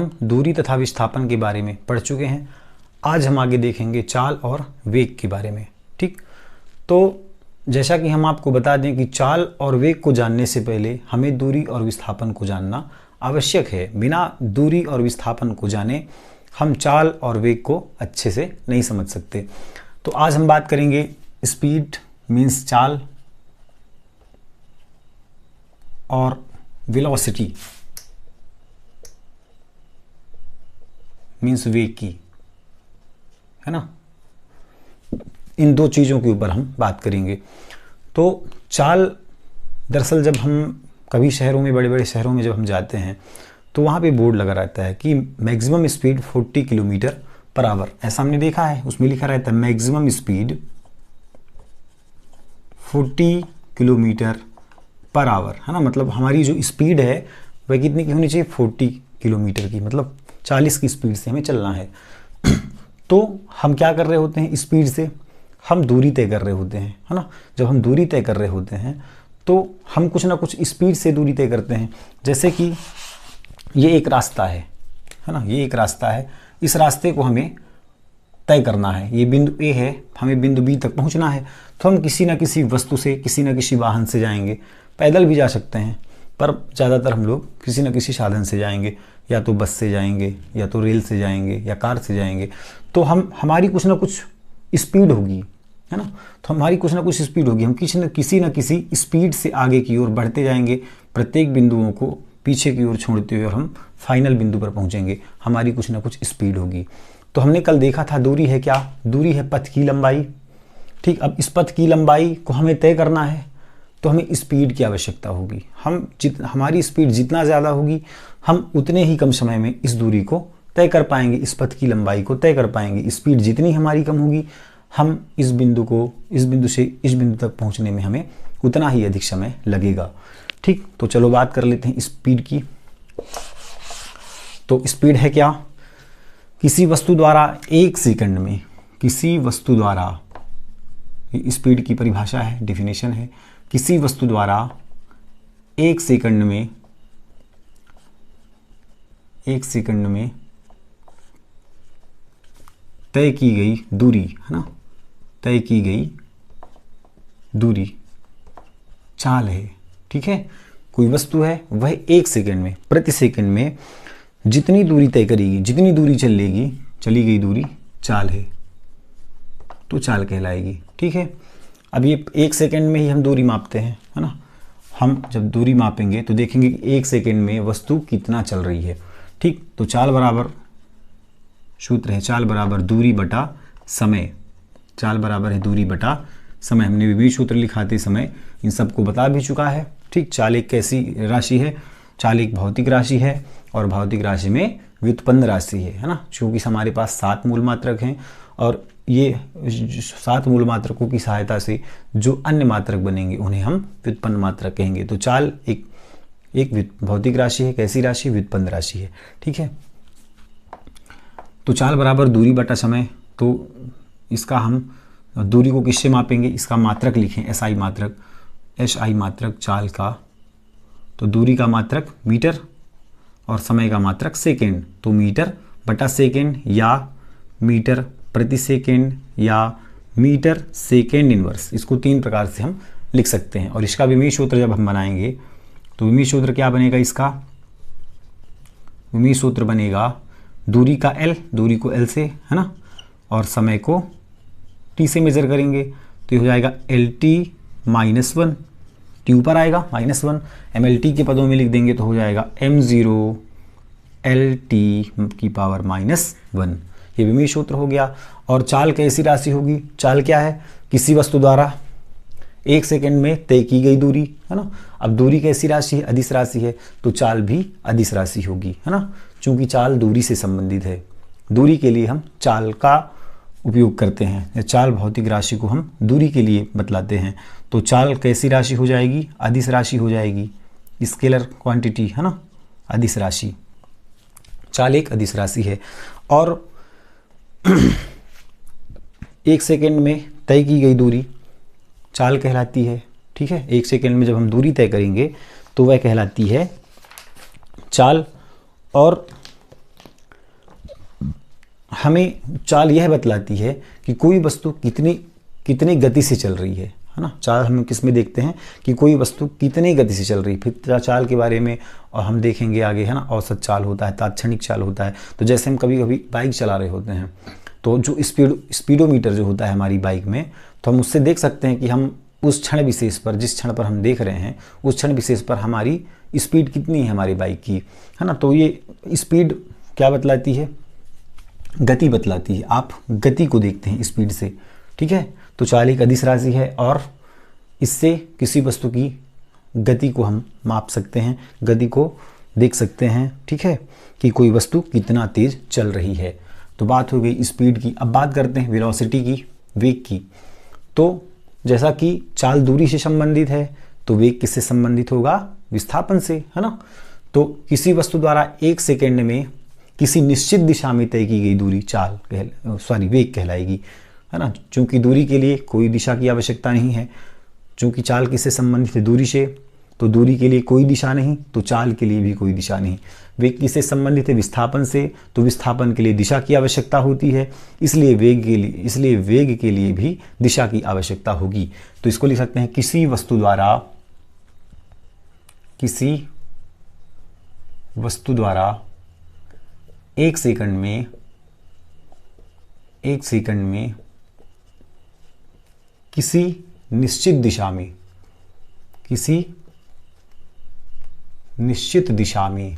हम दूरी तथा विस्थापन के बारे में पढ़ चुके हैं। आज हम आगे देखेंगे चाल और वेग के बारे में। ठीक, तो जैसा कि हम आपको बता दें कि चाल और वेग को जानने से पहले हमें दूरी और विस्थापन को जानना आवश्यक है। बिना दूरी और विस्थापन को जाने हम चाल और वेग को अच्छे से नहीं समझ सकते। तो आज हम बात करेंगे स्पीड मीन्स चाल और वेलोसिटी मीन्स वेग की, है ना। इन दो चीज़ों के ऊपर हम बात करेंगे। तो चाल, दरअसल जब हम कभी शहरों में, बड़े बड़े शहरों में जब हम जाते हैं तो वहाँ पे बोर्ड लगा रहता है कि maximum speed 40 kilometre per hour. ऐसा हमने देखा है, उसमें लिखा रहता है maximum speed 40 kilometre per hour, है ना। मतलब हमारी जो स्पीड है वह कितनी की होनी चाहिए? 40 किलोमीटर की, मतलब 40 की स्पीड से हमें चलना है। तो हम क्या कर रहे होते हैं? स्पीड से हम दूरी तय कर रहे होते हैं, है ना। जब हम दूरी तय कर रहे होते हैं तो हम कुछ ना कुछ स्पीड से दूरी तय करते हैं। जैसे कि ये एक रास्ता है ना, ये एक रास्ता है। इस रास्ते को हमें तय करना है। ये बिंदु ए है, हमें बिंदु बी तक पहुंचना है। तो हम किसी ना किसी वस्तु से, किसी ना किसी वाहन से जाएंगे। पैदल भी जा सकते हैं, पर ज़्यादातर हम लोग किसी न किसी साधन से जाएंगे, या तो बस से जाएंगे, या तो रेल से जाएंगे, या कार से जाएंगे। तो हमारी कुछ ना कुछ स्पीड होगी, है ना। तो हमारी कुछ ना कुछ स्पीड होगी। हम किसी न किसी स्पीड से आगे की ओर बढ़ते जाएंगे, प्रत्येक बिंदुओं को पीछे की ओर छोड़ते हुए, और हम फाइनल बिंदु पर पहुंचेंगे। हमारी कुछ ना कुछ स्पीड होगी। तो हमने कल देखा था दूरी है क्या? दूरी है पथ की लंबाई। ठीक, अब इस पथ की लंबाई को हमें तय करना है तो हमें स्पीड की आवश्यकता होगी। हमारी स्पीड जितना ज़्यादा होगी, हम उतने ही कम समय में इस दूरी को तय कर पाएंगे, इस पथ की लंबाई को तय कर पाएंगे। स्पीड जितनी हमारी कम होगी, हम इस बिंदु से इस बिंदु तक पहुंचने में हमें उतना ही अधिक समय लगेगा। ठीक, तो चलो बात कर लेते हैं स्पीड की। तो स्पीड है क्या? किसी वस्तु द्वारा एक सेकंड में, किसी वस्तु द्वारा, स्पीड की परिभाषा है, डेफिनेशन है, किसी वस्तु द्वारा एक सेकंड में तय की गई दूरी, है ना, तय की गई दूरी चाल है। ठीक है, कोई वस्तु है, वह एक सेकंड में, प्रति सेकंड में जितनी दूरी तय करेगी, जितनी दूरी चली गई दूरी चाल है, तो चाल कहलाएगी। ठीक है, अब ये एक सेकंड में ही हम दूरी मापते हैं, है ना। हम जब दूरी मापेंगे तो देखेंगे कि एक सेकंड में वस्तु कितना चल रही है। ठीक, तो चाल बराबर, सूत्र है चाल बराबर दूरी बटा समय। चाल बराबर है दूरी बटा समय। हमने विभिन्न सूत्र लिखाते समय इन सबको बता भी चुका है। ठीक, चाल एक कैसी राशि है? चाल एक भौतिक राशि है, और भौतिक राशि में व्युत्पन्न राशि है ना। चूँकि हमारे पास 7 मूल मात्रक हैं, और ये 7 मूल मात्रकों की सहायता से जो अन्य मात्रक बनेंगे उन्हें हम व्युत्पन्न मात्रक कहेंगे। तो चाल एक भौतिक राशि है। कैसी राशि? व्युत्पन्न राशि है। ठीक है, तो चाल बराबर दूरी बटा समय। तो इसका हम दूरी को किससे मापेंगे? इसका मात्रक लिखें, SI मात्रक, SI मात्रक चाल का। तो दूरी का मात्रक मीटर और समय का मात्रक सेकेंड। तो मीटर बटा सेकेंड, या मीटर प्रति सेकेंड, या मीटर सेकेंड इनवर्स। इसको 3 प्रकार से हम लिख सकते हैं। और इसका विमीय सूत्र जब हम बनाएंगे तो विमीय सूत्र क्या बनेगा? इसका विमीय सूत्र बनेगा दूरी का L, दूरी को L से, है ना, और समय को T से मेजर करेंगे तो ये हो जाएगा LT -1। T ऊपर आएगा -1, MLT के पदों में लिख देंगे तो हो जाएगा M0 LT की पावर -1। ये विमीय सूत्र हो गया। और चाल कैसी राशि होगी? चाल क्या है? किसी वस्तु द्वारा एक सेकंड में तय की गई दूरी, है ना। अब दूरी कैसी राशि है? अदिश राशि है, तो चाल भी अदिश राशि होगी, है ना। चूंकि चाल दूरी से संबंधित है, दूरी के लिए हम चाल का उपयोग करते हैं। चाल भौतिक राशि को हम दूरी के लिए बतलाते हैं। तो चाल कैसी राशि हो जाएगी? अदिश राशि हो जाएगी, स्केलर क्वांटिटी, है ना, अदिश राशि। चाल एक अदिश राशि है। और एक सेकंड में तय की गई दूरी चाल कहलाती है। ठीक है, एक सेकंड में जब हम दूरी तय करेंगे तो वह कहलाती है चाल। और हमें चाल यह बतलाती है कि कोई वस्तु कितनी कितनी गति से चल रही है ना। चाल हम किस में देखते हैं कि कोई वस्तु कितनी गति से चल रही है। फिर चाल के बारे में और हम देखेंगे आगे, है ना। औसत चाल होता है, तात्क्षणिक चाल होता है। तो जैसे हम कभी कभी बाइक चला रहे होते हैं तो जो स्पीडोमीटर जो होता है हमारी बाइक में, तो हम उससे देख सकते हैं कि हम उस क्षण विशेष पर, जिस क्षण पर हम देख रहे हैं उस क्षण विशेष पर हमारी स्पीड कितनी है हमारी बाइक की, है ना। तो ये स्पीड क्या बतलाती है, गति बतलाती है। आप गति को देखते हैं स्पीड से, ठीक है। तो चाल एक अदिश राशि है और इससे किसी वस्तु की गति को हम माप सकते हैं, गति को देख सकते हैं, ठीक है, कि कोई वस्तु कितना तेज चल रही है। तो बात हो गई स्पीड की। अब बात करते हैं वेलोसिटी की, वेग की। तो जैसा कि चाल दूरी से संबंधित है तो वेग किससे संबंधित होगा, विस्थापन से, है ना। तो किसी वस्तु द्वारा 1 सेकेंड में किसी निश्चित दिशा में तय की गई दूरी वेग कहलाएगी, है ना। चूंकि दूरी के लिए कोई दिशा की आवश्यकता नहीं है, चूंकि चाल किससे संबंधित है, दूरी से, तो दूरी के लिए कोई दिशा नहीं, तो चाल के लिए भी कोई दिशा नहीं। वेग किससे संबंधित है, विस्थापन से, तो विस्थापन के लिए दिशा की आवश्यकता होती है, इसलिए वेग के लिए भी दिशा की आवश्यकता होगी। तो इसको लिख सकते हैं किसी वस्तु द्वारा 1 सेकंड में किसी निश्चित दिशा में,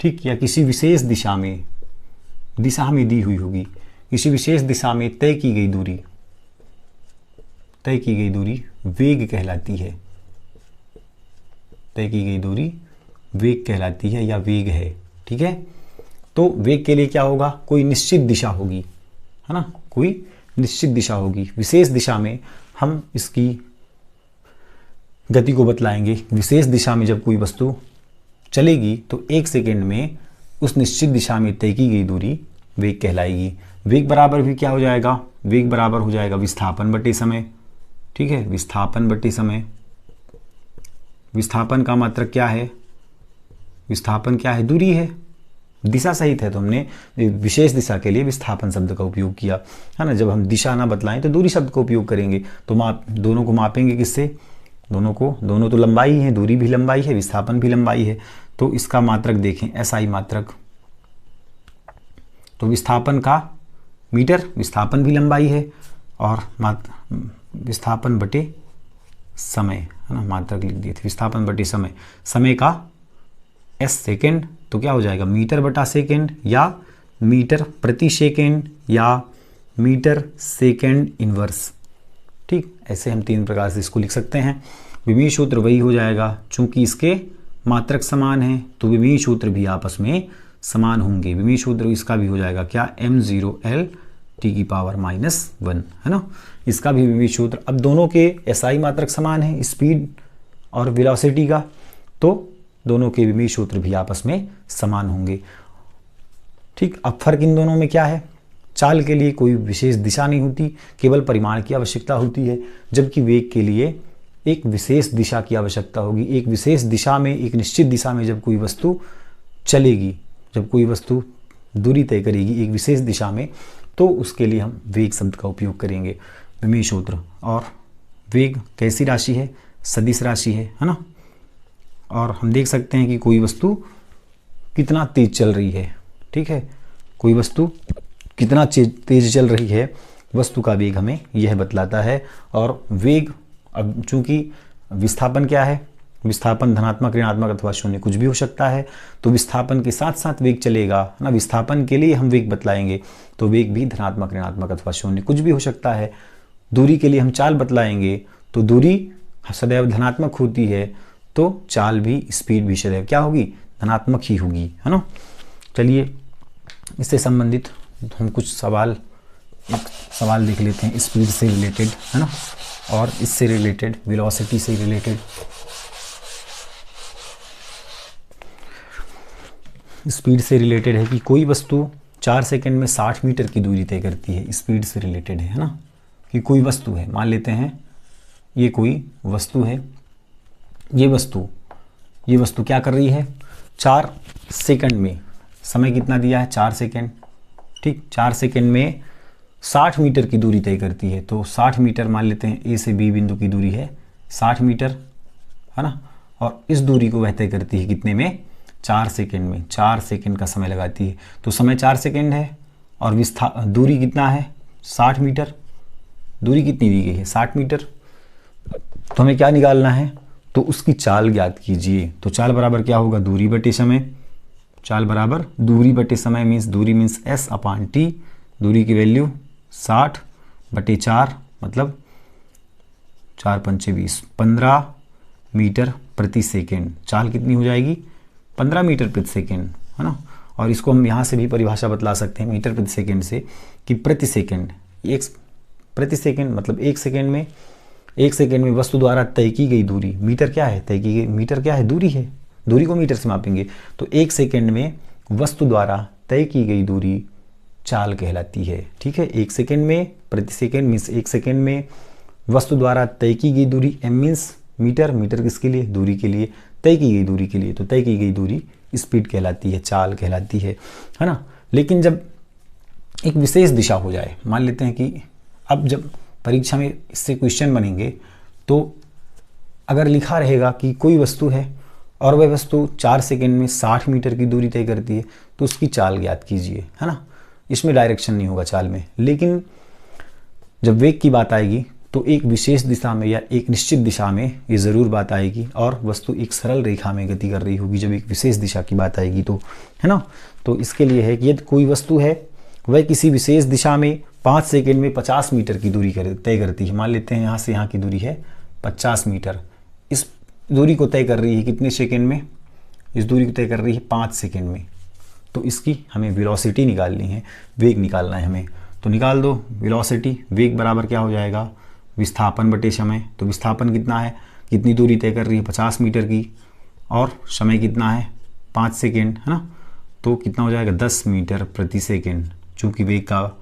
ठीक, या किसी विशेष दिशा में, दिशा हमें दी हुई होगी, किसी विशेष दिशा में तय की गई दूरी वेग कहलाती है। तय की गई दूरी वेग कहलाती है या वेग है, ठीक है। तो वेग के लिए क्या होगा, कोई निश्चित दिशा होगी, है ना, कोई निश्चित दिशा होगी। विशेष दिशा में हम इसकी गति को बतलाएंगे। विशेष दिशा में जब कोई वस्तु चलेगी तो 1 सेकेंड में उस निश्चित दिशा में तय की गई दूरी वेग कहलाएगी। वेग बराबर भी क्या हो जाएगा, वेग बराबर हो जाएगा विस्थापन बटे समय, ठीक है, विस्थापन बटे समय। विस्थापन का मात्रक क्या है, विस्थापन क्या है, दूरी है, दिशा सहित है। तो हमने विशेष दिशा के लिए विस्थापन शब्द का उपयोग किया, है ना। जब हम दिशा ना बतलाएं तो दूरी शब्द का उपयोग करेंगे। तो दोनों को मापेंगे किससे, दोनों तो लंबाई है, दूरी भी लंबाई है, विस्थापन भी लंबाई है। तो इसका मात्रक देखें, SI मात्रक, तो विस्थापन का मीटर, विस्थापन भी लंबाई है, और विस्थापन बटे समय, है ना, मात्रक लिख दिए थे, विस्थापन बटे समय, समय का S सेकेंड, तो क्या हो जाएगा मीटर बटा सेकेंड, या मीटर प्रति सेकेंड, या मीटर सेकेंड इनवर्स, ठीक। ऐसे हम 3 प्रकार से इसको लिख सकते हैं। विमीय सूत्र वही हो जाएगा, चूंकि इसके मात्रक समान हैं तो विमीय सूत्र भी आपस में समान होंगे। विमीय सूत्र इसका भी हो जाएगा क्या, m0l (t⁻⁻1), है ना। इसका भी विमीय सूत्र, अब दोनों के SI मात्रक समान है, स्पीड और वेलोसिटी का, तो दोनों के विमीय सूत्र भी आपस में समान होंगे, ठीक। अब फर्क इन दोनों में क्या है, चाल के लिए कोई विशेष दिशा नहीं होती, केवल परिमाण की आवश्यकता होती है, जबकि वेग के लिए एक विशेष दिशा की आवश्यकता होगी। एक विशेष दिशा में, एक निश्चित दिशा में जब कोई वस्तु चलेगी, जब कोई वस्तु दूरी तय करेगी एक विशेष दिशा में, तो उसके लिए हम वेग शब्द का उपयोग करेंगे, विमीय सूत्र। और वेग कैसी राशि है, सदिश राशि है ना। और हम देख सकते हैं कि कोई वस्तु कितना तेज चल रही है, ठीक है, कोई वस्तु कितना तेज चल रही है, वस्तु का वेग हमें यह बतलाता है। और वेग, अब चूंकि विस्थापन क्या है, विस्थापन धनात्मक, ऋणात्मक अथवा शून्य कुछ भी हो सकता है, तो विस्थापन के साथ साथ वेग चलेगा ना। विस्थापन के लिए हम वेग बतलाएंगे तो वेग भी धनात्मक, ऋणात्मक अथवा शून्य कुछ भी हो सकता है। दूरी के लिए हम चाल बतलाएंगे तो दूरी सदैव धनात्मक होती है, तो चाल भी, स्पीड भी सदैव क्या होगी, धनात्मक ही होगी, है ना। चलिए इससे संबंधित हम कुछ सवाल देख लेते हैं, स्पीड से रिलेटेड, है ना, और इससे रिलेटेड, वेलोसिटी से रिलेटेड। स्पीड से रिलेटेड है कि कोई वस्तु 4 सेकंड में 60 मीटर की दूरी तय करती है, स्पीड से रिलेटेड है ना। कि कोई वस्तु है, मान लेते हैं ये कोई वस्तु है, ये वस्तु क्या कर रही है, 4 सेकंड में, समय कितना दिया है 4 सेकंड, ठीक, 4 सेकंड में 60 मीटर की दूरी तय करती है। तो 60 मीटर मान लेते हैं, ए से बी बिंदु की दूरी है 60 मीटर, है ना, और इस दूरी को वह तय करती है कितने में, 4 सेकंड में। 4 सेकंड का समय लगाती है। तो समय 4 सेकंड है और दूरी कितना है, 60 मीटर। दूरी कितनी दी गई है, 60 मीटर। तो हमें क्या निकालना है, तो उसकी चाल ज्ञात कीजिए। तो चाल बराबर क्या होगा, दूरी बटे समय। चाल बराबर दूरी बटे समय मीन्स दूरी मीन्स एस अपान टी। दूरी की वैल्यू 60 बटे 4 मतलब 4 पंचे 20, 15 मीटर प्रति सेकेंड। चाल कितनी हो जाएगी, 15 मीटर प्रति सेकेंड, है ना। और इसको हम यहाँ से भी परिभाषा बतला सकते हैं मीटर प्रति सेकेंड से, कि प्रति सेकेंड, एक प्रति सेकेंड मतलब एक सेकेंड में वस्तु द्वारा तय की गई दूरी। मीटर क्या है, तय की गई, मीटर क्या है, दूरी है, दूरी को मीटर से मापेंगे। तो एक सेकेंड में वस्तु द्वारा तय की गई दूरी चाल कहलाती है। ठीक है, एक सेकेंड में, प्रति सेकेंड मीन्स एक सेकेंड में वस्तु द्वारा तय की गई दूरी, एम मीन्स मीटर, मीटर किसके लिए, दूरी के लिए, तय की गई दूरी के लिए। तो तय की गई दूरी स्पीड कहलाती है, चाल कहलाती है ना। लेकिन जब एक विशेष दिशा हो जाए, मान लेते हैं कि अब जब परीक्षा में इससे क्वेश्चन बनेंगे, तो अगर लिखा रहेगा कि कोई वस्तु है और वह वस्तु 4 सेकंड में 60 मीटर की दूरी तय करती है, तो उसकी चाल ज्ञात कीजिए, है ना। इसमें डायरेक्शन नहीं होगा चाल में। लेकिन जब वेग की बात आएगी तो एक विशेष दिशा में या एक निश्चित दिशा में ये ज़रूर बात आएगी, और वस्तु एक सरल रेखा में गति कर रही होगी जब एक विशेष दिशा की बात आएगी, तो है ना। तो इसके लिए है कि यदि कोई वस्तु है वह किसी विशेष दिशा में 5 सेकंड में 50 मीटर की दूरी तय करती है। मान लेते हैं यहाँ से यहाँ की दूरी है 50 मीटर। इस दूरी को तय कर रही है कितने सेकंड में, इस दूरी को तय कर रही है 5 सेकंड में। तो इसकी हमें वेलोसिटी निकालनी है, वेग निकालना है हमें। तो निकाल दो वेलोसिटी। वेग बराबर क्या हो जाएगा, विस्थापन बटे समय। तो विस्थापन कितना है, कितनी दूरी तय कर रही है, 50 मीटर की, और समय कितना है 5 सेकेंड, है ना। तो कितना हो जाएगा 10 मीटर प्रति सेकेंड। चूँकि वेग का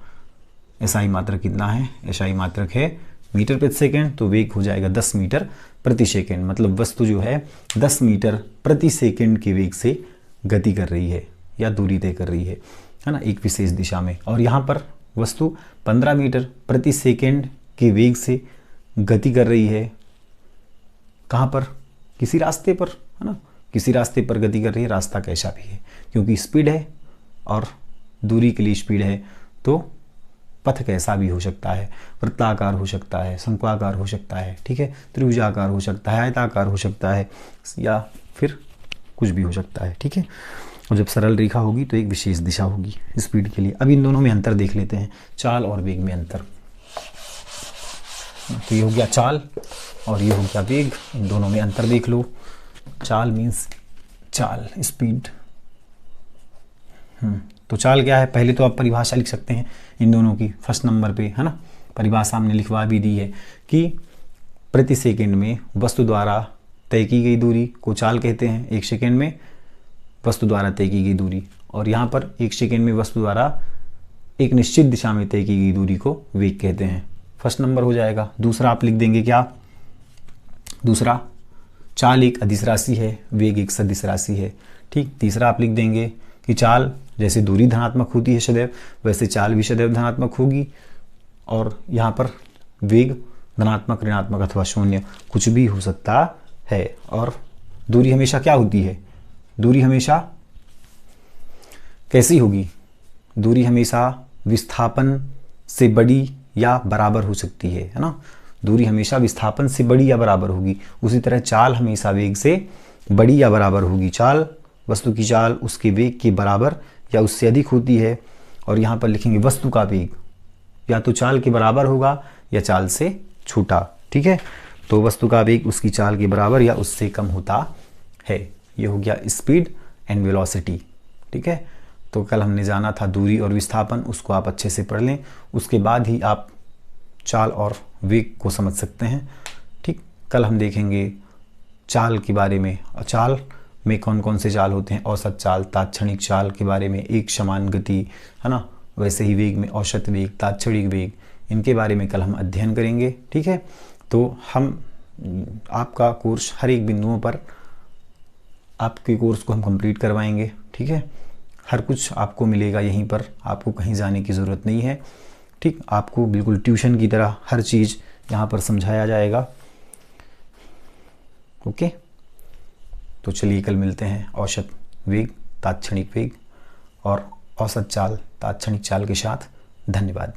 एसआई मात्रक कितना है, एसआई मात्रक है मीटर प्रति सेकेंड, तो वेग हो जाएगा 10 मीटर प्रति सेकेंड। मतलब वस्तु जो है 10 मीटर प्रति सेकेंड के वेग से गति कर रही है या दूरी तय कर रही है ना, एक विशेष दिशा में। और यहाँ पर वस्तु 15 मीटर प्रति सेकेंड के वेग से गति कर रही है। कहाँ पर, किसी रास्ते पर, है ना, किसी रास्ते पर गति कर रही है। रास्ता कैसा भी है, क्योंकि स्पीड है और दूरी के लिए स्पीड है, तो पथ कैसा भी हो सकता है, वृत्ताकार हो सकता है, शंक्वाकार हो सकता है, ठीक है, त्रिभुजाकार हो सकता है, आयताकार हो सकता है, या फिर कुछ भी हो सकता है। ठीक है, और जब सरल रेखा होगी तो एक विशेष दिशा होगी स्पीड के लिए। अब इन दोनों में अंतर देख लेते हैं, चाल और वेग में अंतर। तो ये हो गया चाल और ये हो गया वेग, इन दोनों में अंतर देख लो। चाल मीन्स चाल, स्पीड। तो चाल क्या है, पहले तो आप परिभाषा लिख सकते हैं इन दोनों की, फर्स्ट नंबर पे, है ना। परिभाषा हमने लिखवा भी दी है कि प्रति सेकंड में वस्तु द्वारा तय की गई दूरी को चाल कहते हैं, एक सेकंड में वस्तु द्वारा तय की गई दूरी, और यहाँ पर एक सेकंड में वस्तु द्वारा एक निश्चित दिशा में तय की गई दूरी को वेग कहते हैं। फर्स्ट नंबर हो जाएगा। दूसरा आप लिख देंगे क्या, दूसरा चाल एक अदिश राशि है, वेग एक सदिश राशि है। ठीक, तीसरा आप लिख देंगे कि चाल जैसे दूरी धनात्मक होती है सदैव, वैसे चाल भी सदैव धनात्मक होगी, और यहाँ पर वेग धनात्मक, ऋणात्मक अथवा शून्य कुछ भी हो सकता है। और दूरी हमेशा क्या होती है, दूरी हमेशा कैसी होगी, दूरी हमेशा विस्थापन से बड़ी या बराबर हो सकती है ना। दूरी हमेशा विस्थापन से बड़ी या बराबर होगी। उसी तरह चाल हमेशा वेग से बड़ी या बराबर होगी। चाल, वस्तु की चाल उसके वेग के बराबर या उससे अधिक होती है। और यहाँ पर लिखेंगे वस्तु का वेग या तो चाल के बराबर होगा या चाल से छोटा। ठीक है, तो वस्तु का वेग उसकी चाल के बराबर या उससे कम होता है। ये हो गया स्पीड एंड वेलोसिटी। ठीक है, तो कल हमने जाना था दूरी और विस्थापन, उसको आप अच्छे से पढ़ लें, उसके बाद ही आप चाल और वेग को समझ सकते हैं। ठीक, कल हम देखेंगे चाल के बारे में, और चाल में कौन कौन से चाल होते हैं, औसत चाल, तात्क्षणिक चाल के बारे में, एक समान गति, है ना। वैसे ही वेग में औसत वेग, तात्क्षणिक वेग, इनके बारे में कल हम अध्ययन करेंगे। ठीक है, तो हम आपका कोर्स हर एक बिंदुओं पर आपके कोर्स को हम कंप्लीट करवाएंगे। ठीक है, हर कुछ आपको मिलेगा यहीं पर, आपको कहीं जाने की ज़रूरत नहीं है। ठीक, आपको बिल्कुल ट्यूशन की तरह हर चीज़ यहाँ पर समझाया जाएगा। ओके, तो चलिए कल मिलते हैं औसत वेग, तात्क्षणिक वेग और औसत चाल, तात्क्षणिक चाल के साथ। धन्यवाद।